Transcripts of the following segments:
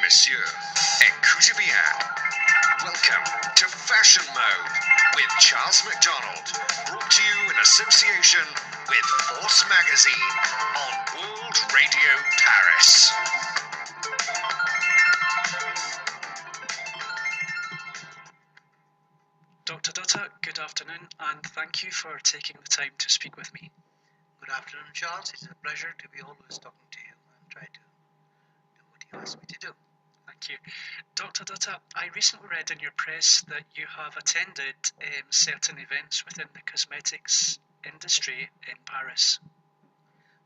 Monsieur, écoutez bien. Welcome to Fashion Mode with Charles McDonald, brought to you in association with Force Magazine on World Radio Paris. Dr. Dutta, good afternoon, and thank you for taking the time to speak with me. Good afternoon, Charles. It's a pleasure to be always talking to you and try to do what you ask me to do. Thank you. Dr. Dutta, I recently read in your press that you have attended certain events within the cosmetics industry in Paris.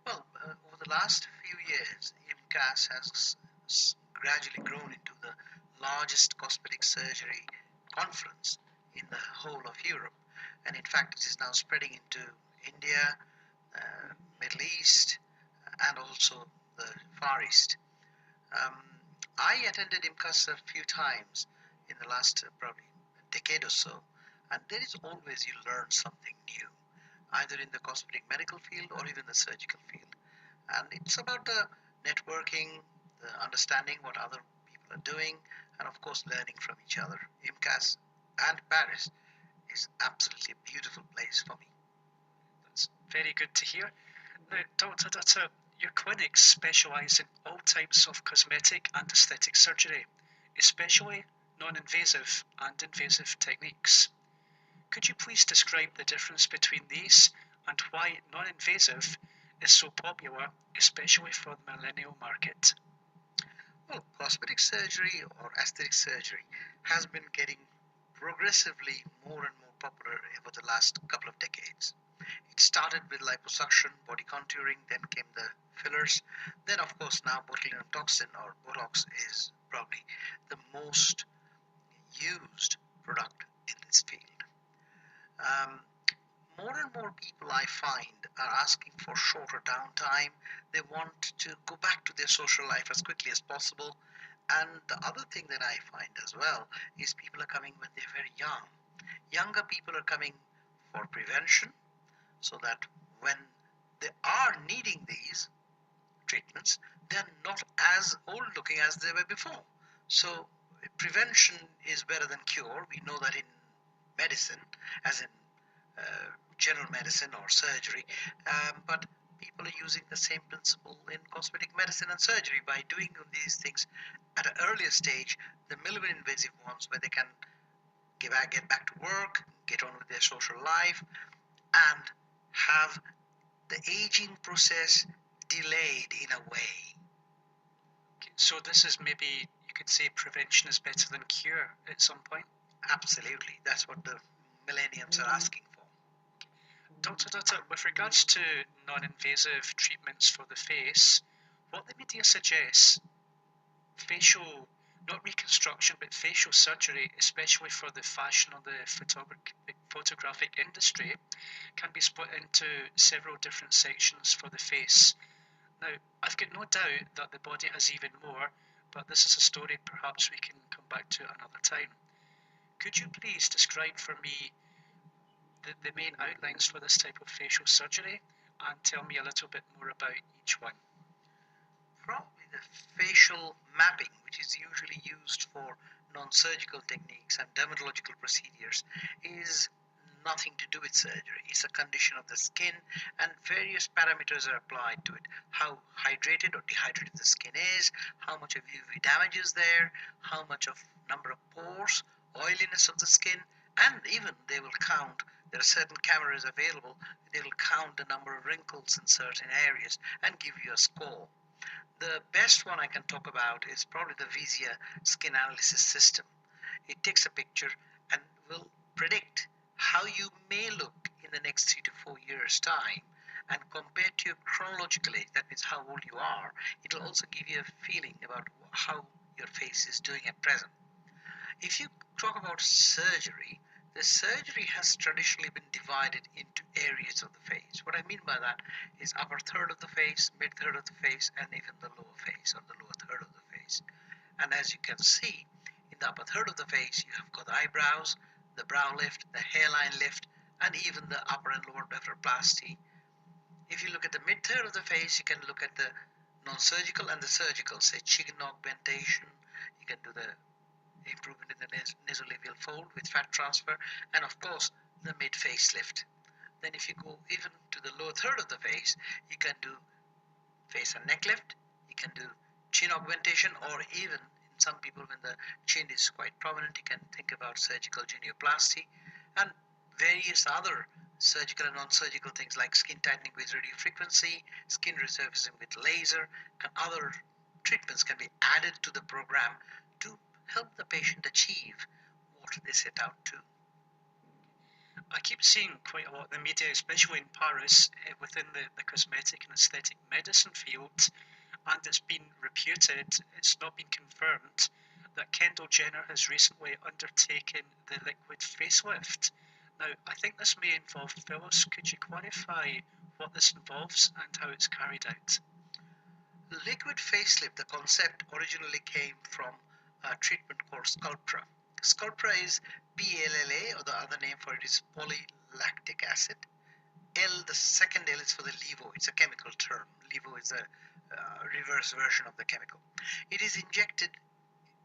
Well, over the last few years, IMCAS has gradually grown into the largest cosmetic surgery conference in the whole of Europe. And in fact, it is now spreading into India, Middle East, and also the Far East. I attended IMCAS a few times in the last probably decade or so, and there is always you learn something new, either in the cosmetic medical field or even the surgical field. And it's about the networking, the understanding what other people are doing, and of course learning from each other. IMCAS and Paris is absolutely a beautiful place for me. That's very good to hear. Now, Dr. Dutta, your clinics specialise in all types of cosmetic and aesthetic surgery, especially non-invasive and invasive techniques. Could you please describe the difference between these and why non-invasive is so popular, especially for the millennial market? Well, cosmetic surgery or aesthetic surgery has been getting progressively more and more popular over the last couple of decades. It started with liposuction, body contouring, then came the fillers. Then, of course, now botulinum toxin or Botox is probably the most used product in this field. More and more people I find are asking for shorter downtime. They want to go back to their social life as quickly as possible. And the other thing that I find as well is people are coming when they're very young. Younger people are coming for prevention, so that when they are needing these treatments, they're not as old looking as they were before. So prevention is better than cure. We know that in medicine, as in general medicine or surgery, but people are using the same principle in cosmetic medicine and surgery by doing these things at an earlier stage, the minimally invasive ones where they can get back to work, get on with their social life, and have the aging process delayed in a way. So this is maybe, you could say, prevention is better than cure at some point? Absolutely. That's what the millennials are asking for. Dr. Dutta, with regards to non-invasive treatments for the face, what the media suggests, facial, not reconstruction, but facial surgery, especially for the fashion or the photographic industry, can be split into several different sections for the face. Now, I've got no doubt that the body has even more, but this is a story perhaps we can come back to another time. Could you please describe for me the main outlines for this type of facial surgery and tell me a little bit more about each one? Probably the facial mapping, which is usually used for non-surgical techniques and dermatological procedures, is nothing to do with surgery. It's a condition of the skin, and various parameters are applied to it. How hydrated or dehydrated the skin is, how much of UV damage is there, how much of number of pores, oiliness of the skin, and even they will count. There are certain cameras available. They will count the number of wrinkles in certain areas and give you a score. The best one I can talk about is probably the Visia skin analysis system. It takes a picture and will predict how you may look in the next 3 to 4 years' time, and compared to your chronological age, that means how old you are, it will also give you a feeling about how your face is doing at present. If you talk about surgery, the surgery has traditionally been divided into areas of the face. What I mean by that is upper third of the face, mid third of the face, and even the lower face or the lower third of the face. And as you can see, in the upper third of the face, you have got the eyebrows, the brow lift, the hairline lift, and even the upper and lower blepharoplasty. If you look at the mid third of the face, you can look at the non-surgical and the surgical, say chin augmentation, You can do the improvement in the nasolabial fold with fat transfer, and of course the mid facelift. Then if you go even to the lower third of the face, you can do face and neck lift, you can do chin augmentation, or even in some people when the chin is quite prominent, you can think about surgical genioplasty and various other surgical and non-surgical things like skin tightening with radiofrequency, skin resurfacing with laser, and other treatments can be added to the program to help the patient achieve what they set out to. I keep seeing quite a lot in the media, especially in Paris, within the cosmetic and aesthetic medicine field, and it's been reputed, it's not been confirmed, that Kendall Jenner has recently undertaken the liquid facelift. Now, I think this may involve fillers. Could you clarify what this involves and how it's carried out? Liquid facelift, the concept originally came from a treatment called Sculptra. Sculptra is PLLA, or the other name for it is polylactic acid. L, the second L is for the levo. It's a chemical term. Levo is a reverse version of the chemical. It is injected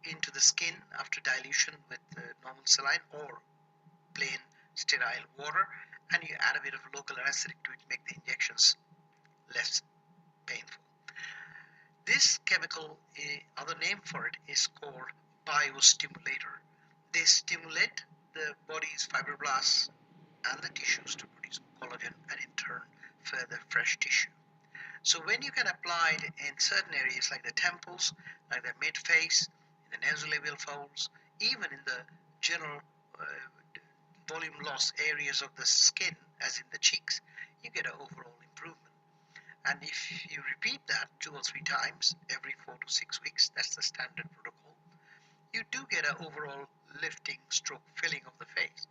into the skin after dilution with normal saline or plain sterile water, and you add a bit of local anesthetic to it to make the injections less painful. This chemical, other name for it is called biostimulator. They stimulate the body's fibroblasts and the tissues to produce collagen and in turn further fresh tissue. So when you can apply it in certain areas like the temples, like the mid-face, in the nasolabial folds, even in the general volume loss areas of the skin, as in the cheeks, you get an overall improvement. And if you repeat that 2 or 3 times every 4 to 6 weeks, that's the standard protocol, you do get an overall lifting stroke filling of the face,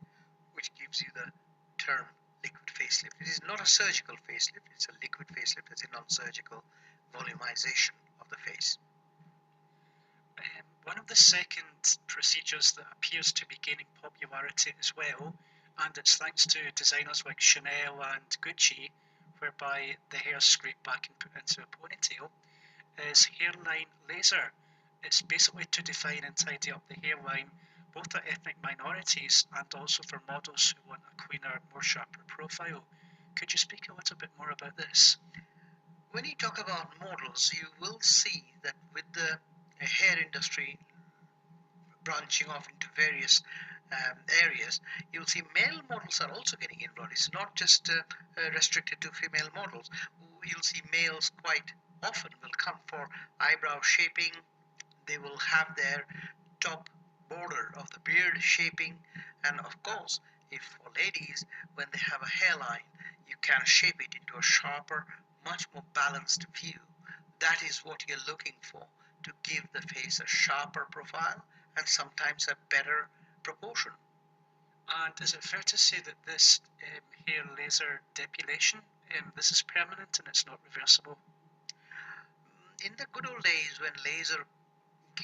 which gives you the term liquid facelift. It is not a surgical facelift, it's a liquid facelift, it's a non-surgical volumization of the face. One of the second procedures that appears to be gaining popularity as well, and it's thanks to designers like Chanel and Gucci, whereby the hair is scraped back and put into a ponytail, is hairline laser. It's basically to define and tidy up the hairline, both for ethnic minorities and also for models who want a cleaner, more sharper profile. Could you speak a little bit more about this? When you talk about models, you will see that with the hair industry branching off into various areas, you'll see male models are also getting involved. It's not just restricted to female models. You'll see males quite often will come for eyebrow shaping. They will have their top border of the beard shaping, and of course, if for ladies, when they have a hairline, you can shape it into a sharper, much more balanced view. That is what you're looking for, to give the face a sharper profile and sometimes a better proportion. And is it fair to say that this hair laser depilation, this is permanent and it's not reversible? In the good old days when laser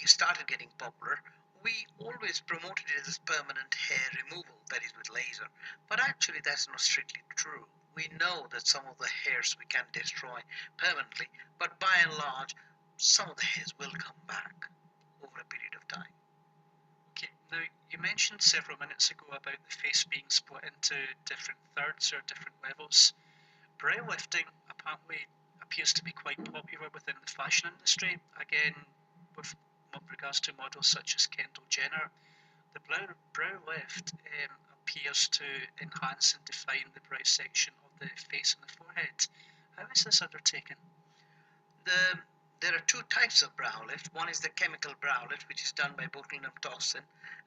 started getting popular, we always promoted it as permanent hair removal, that is with laser. But actually that's not strictly true. We know that some of the hairs we can destroy permanently, but by and large, some of the hairs will come back over a period of time. Okay, now you mentioned several minutes ago about the face being split into different thirds or different levels. Brow lifting apparently appears to be quite popular within the fashion industry, again with regards to models such as Kendall Jenner. The brow lift appears to enhance and define the brow section of the face and the forehead. How is this undertaken? There are 2 types of brow lift. One is the chemical brow lift, which is done by botulinum toxin,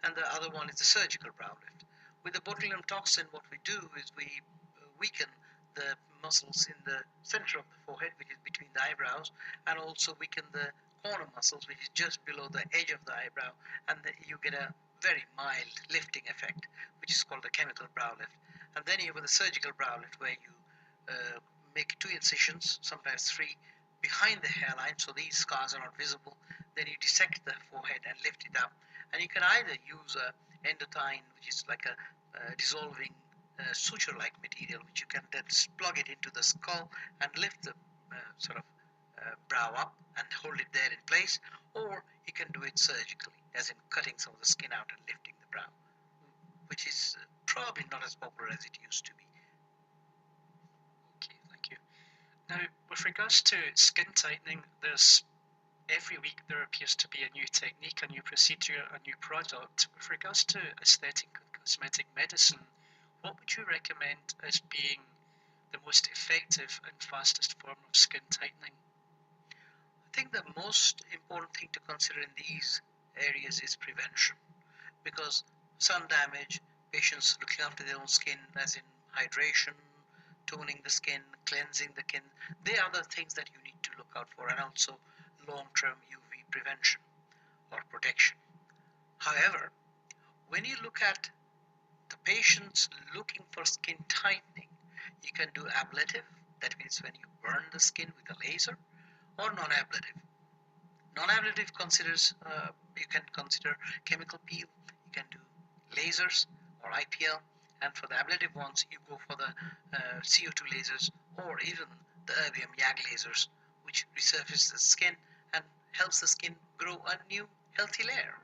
and the other one is the surgical brow lift. With the botulinum toxin, what we do is we weaken the muscles in the center of the forehead, which is between the eyebrows, and also weaken the corner muscles, which is just below the edge of the eyebrow, and you get a very mild lifting effect, which is called the chemical brow lift. And then you have the surgical brow lift, where you make 2 incisions, sometimes 3, behind the hairline, so these scars are not visible. Then you dissect the forehead and lift it up, and you can either use a endothine, which is like a dissolving suture-like material, which you can then plug it into the skull and lift the sort of brow up and hold it there in place, or you can do it surgically, as in cutting some of the skin out and lifting the brow, which is probably not as popular as it used to be. Okay, thank you. Now, with regards to skin tightening, every week there appears to be a new technique, a new procedure, a new product. With regards to aesthetic and cosmetic medicine, what would you recommend as being the most effective and fastest form of skin tightening? I think the most important thing to consider in these areas is prevention, because sun damage, patients looking after their own skin, as in hydration, toning the skin, cleansing the skin, they are the things that you need to look out for, and also long-term UV prevention or protection. However, when you look at the patients looking for skin tightening, you can do ablative, that means when you burn the skin with a laser, or non-ablative. Non-ablative considers, you can consider chemical peel, you can do lasers or IPL, and for the ablative ones you go for the CO2 lasers, or even the erbium YAG lasers, which resurface the skin and helps the skin grow a new healthy layer.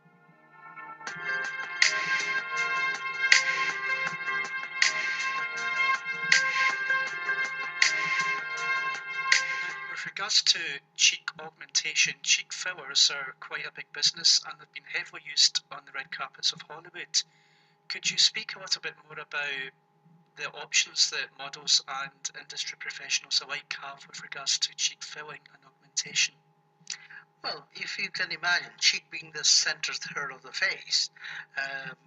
With regards to cheek augmentation, cheek fillers are quite a big business and have been heavily used on the red carpets of Hollywood. Could you speak a little bit more about the options that models and industry professionals alike have with regards to cheek filling and augmentation? Well, if you can imagine, cheek being the center third of the face,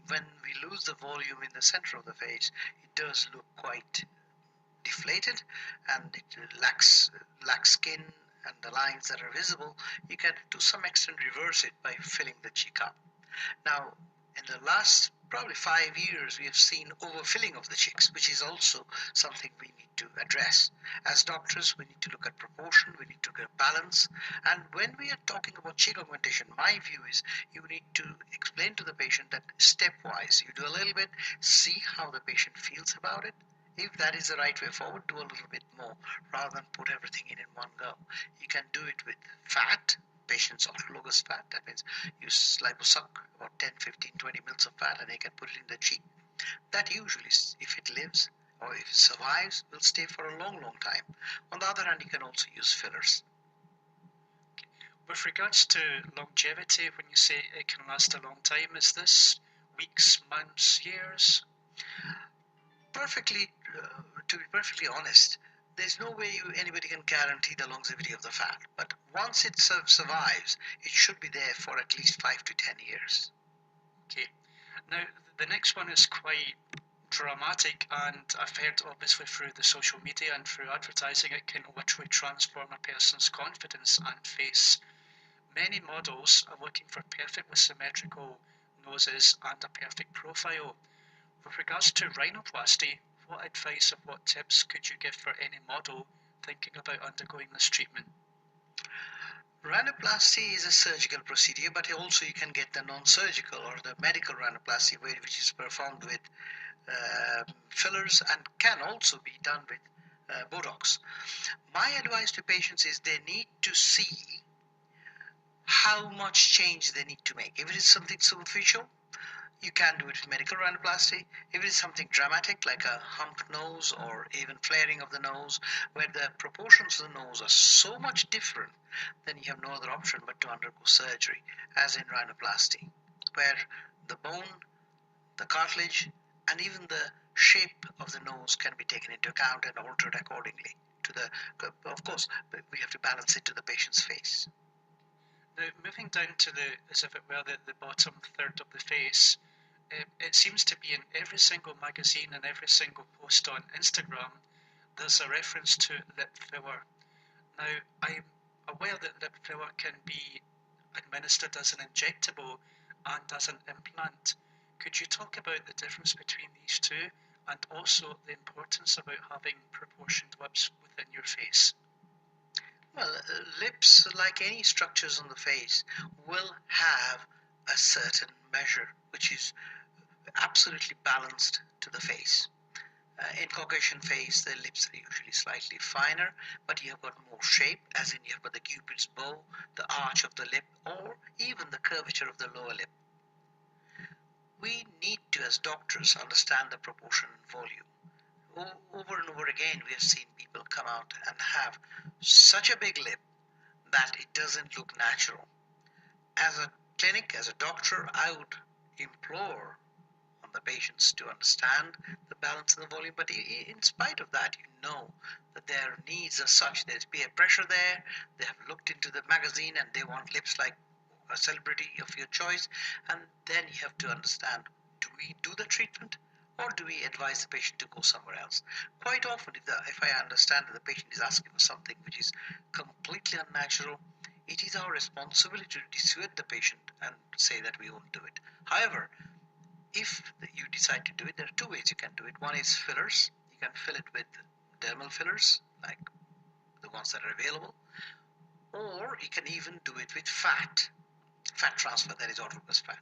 when we lose the volume in the center of the face, it does look quite deflated, and it lacks skin and the lines that are visible. You can to some extent reverse it by filling the cheek up. Now, in the last probably 5 years, we have seen overfilling of the cheeks, which is also something we need to address. As doctors, we need to look at proportion, we need to look at balance, and when we are talking about cheek augmentation, my view is you need to explain to the patient that stepwise, you do a little bit, see how the patient feels about it. If that is the right way forward, do a little bit more rather than put everything in one go. You can do it with fat, patient's autologous fat, that means you liposuck about 10, 15, 20 mils of fat and you can put it in the cheek. That usually, if it lives or if it survives, will stay for a long, long time. On the other hand, you can also use fillers. With regards to longevity, when you say it can last a long time, is this weeks, months, years? To be perfectly honest, there's no way anybody can guarantee the longevity of the fat. But once it survives, it should be there for at least 5 to 10 years. Okay. Now, the next one is quite dramatic, and I've heard obviously through the social media and through advertising, it can literally transform a person's confidence and face. Many models are looking for perfectly symmetrical noses and a perfect profile. With regards to rhinoplasty, what advice or what tips could you give for any model thinking about undergoing this treatment? Rhinoplasty is a surgical procedure, but also you can get the non-surgical or the medical rhinoplasty, which is performed with fillers and can also be done with Botox. My advice to patients is they need to see how much change they need to make. If it is something superficial, you can do it with medical rhinoplasty. If it is something dramatic like a humped nose or even flaring of the nose, where the proportions of the nose are so much different, then you have no other option but to undergo surgery, as in rhinoplasty, where the bone, the cartilage, and even the shape of the nose can be taken into account and altered accordingly to the, of course, we have to balance it to the patient's face. Now, moving down to as if it were the bottom third of the face, it seems to be in every single magazine and every single post on Instagram, there's a reference to lip filler. Now, I'm aware that lip filler can be administered as an injectable and as an implant. Could you talk about the difference between these two and also the importance about having proportioned lips within your face? Well, lips, like any structures on the face, will have a certain measure which is absolutely balanced to the face. In Caucasian face, the lips are usually slightly finer, but you have got more shape, as in you have got the cupid's bow, the arch of the lip, or even the curvature of the lower lip. We need to, as doctors, understand the proportion and volume. Over and over again, we have seen people come out and have such a big lip that it doesn't look natural. As a clinic, as a doctor, I would implore on the patients to understand the balance and the volume, but in spite of that, you know that their needs are such, there's peer pressure there, they have looked into the magazine and they want lips like a celebrity of your choice, and then you have to understand, do we do the treatment or do we advise the patient to go somewhere else? Quite often, if I understand that the patient is asking for something which is completely unnatural, it is our responsibility to dissuade the patient and say that we won't do it. However, if you decide to do it, there are two ways you can do it. One is fillers. You can fill it with dermal fillers, like the ones that are available, or you can even do it with fat transfer, that is autologous fat.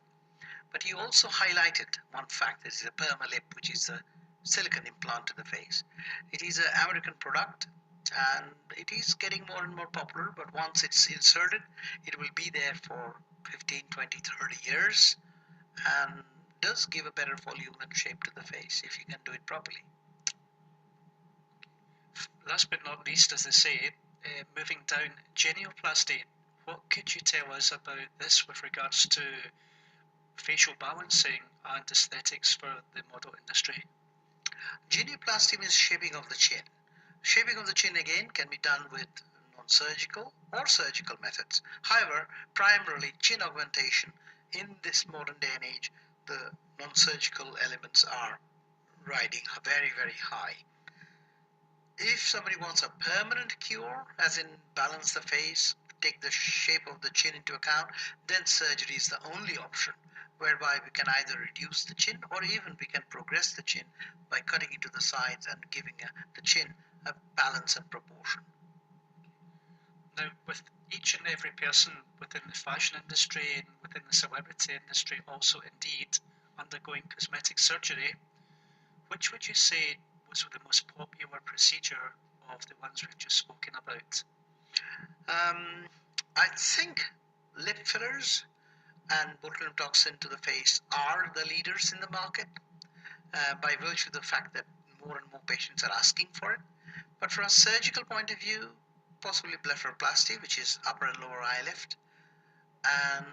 But you also highlighted one fact, this is a permalip, which is a silicone implant to the face. It is an American product and it is getting more and more popular, but once it's inserted, it will be there for 15, 20, 30 years and does give a better volume and shape to the face if you can do it properly. Last but not least, as they say, moving down, genioplasty. What could you tell us about this with regards to facial balancing and aesthetics for the model industry? Genioplasty means shaping of the chin. Shaping of the chin again can be done with non-surgical or surgical methods. However, primarily chin augmentation. In this modern day and age, the non-surgical elements are riding very, very high. If somebody wants a permanent cure, as in balance the face, take the shape of the chin into account, then surgery is the only option, whereby we can either reduce the chin or even we can progress the chin by cutting into the sides and giving the chin a balance and proportion. Now, with each and every person within the fashion industry and within the celebrity industry also indeed undergoing cosmetic surgery, which would you say was the most popular procedure of the ones we've just spoken about? I think lip fillers and botulinum toxin to the face are the leaders in the market by virtue of the fact that more and more patients are asking for it. But from a surgical point of view, possibly blepharoplasty, which is upper and lower eye lift, and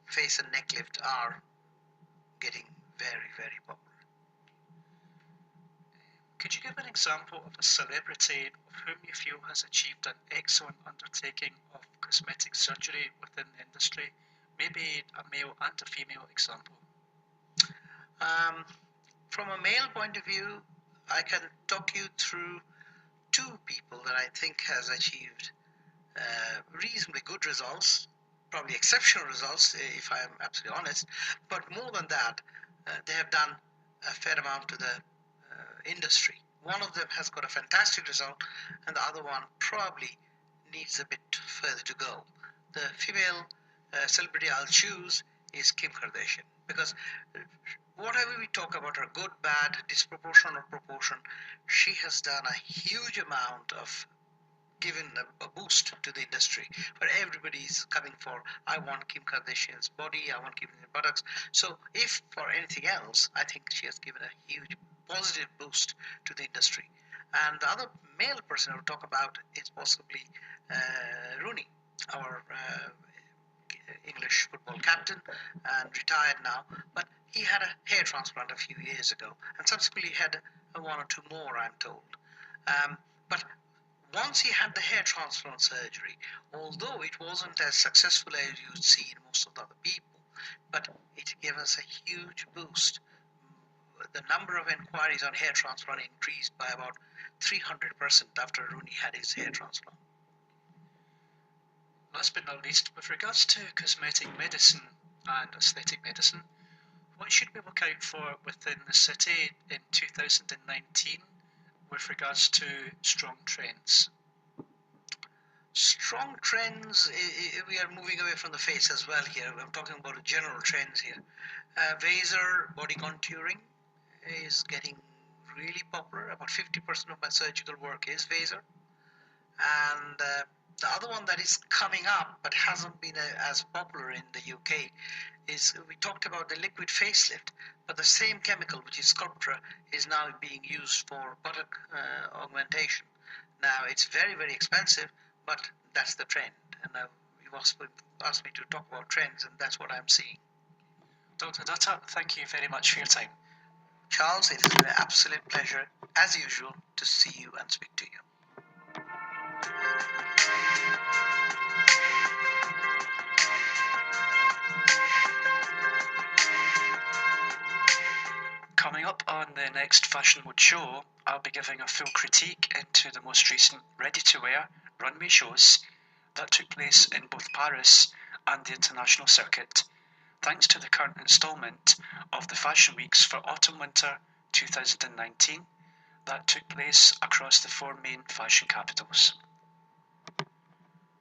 face and neck lift are getting very, very popular. Could you give an example of a celebrity of whom you feel has achieved an excellent undertaking of cosmetic surgery within the industry? Maybe a male and a female example. From a male point of view, I can talk you through two people that I think has achieved reasonably good results, probably exceptional results if I am absolutely honest, but more than that, they have done a fair amount to the industry. One of them has got a fantastic result and the other one probably needs a bit further to go. The female celebrity I'll choose is Kim Kardashian, because whatever we talk about her good, bad, disproportion or proportion, she has done a huge amount of giving a boost to the industry, where everybody is coming for, I want Kim Kardashian's body, I want Kim Kardashian's buttocks. So if for anything else, I think she has given a huge positive boost to the industry. And the other male person I would talk about is possibly Rooney, our English football captain, and retired now, but he had a hair transplant a few years ago, and subsequently had one or two more, I'm told. But once he had the hair transplant surgery, although it wasn't as successful as you'd see in most of the other people, but it gave us a huge boost. The number of inquiries on hair transplant increased by about 300% after Rooney had his hair transplant. Last but not least, with regards to cosmetic medicine and aesthetic medicine, what should we look out for within the city in 2019 with regards to strong trends? Strong trends, we are moving away from the face as well here. I'm talking about general trends here. Vaser body contouring is getting really popular. About 50% of my surgical work is Vaser. And the other one that is coming up but hasn't been as popular in the UK is, we talked about the liquid facelift, but the same chemical, which is Sculptra, is now being used for buttock augmentation. Now it's very, very expensive, but that's the trend. And you've asked me to talk about trends, and that's what I'm seeing. Dr. Dutta, thank you very much for your time. Charles, it has been an absolute pleasure, as usual, to see you and speak to you. Coming up on the next Fashion Mode show, I'll be giving a full critique into the most recent ready-to-wear runway shows that took place in both Paris and the international circuit, thanks to the current instalment of the Fashion Weeks for Autumn-Winter 2019 that took place across the 4 main fashion capitals.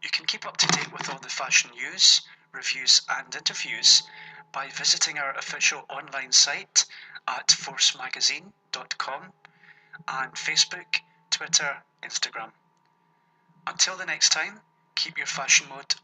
You can keep up to date with all the fashion news, reviews and interviews by visiting our official online site at forcemagazine.com and Facebook, Twitter, Instagram. Until the next time, keep your fashion mode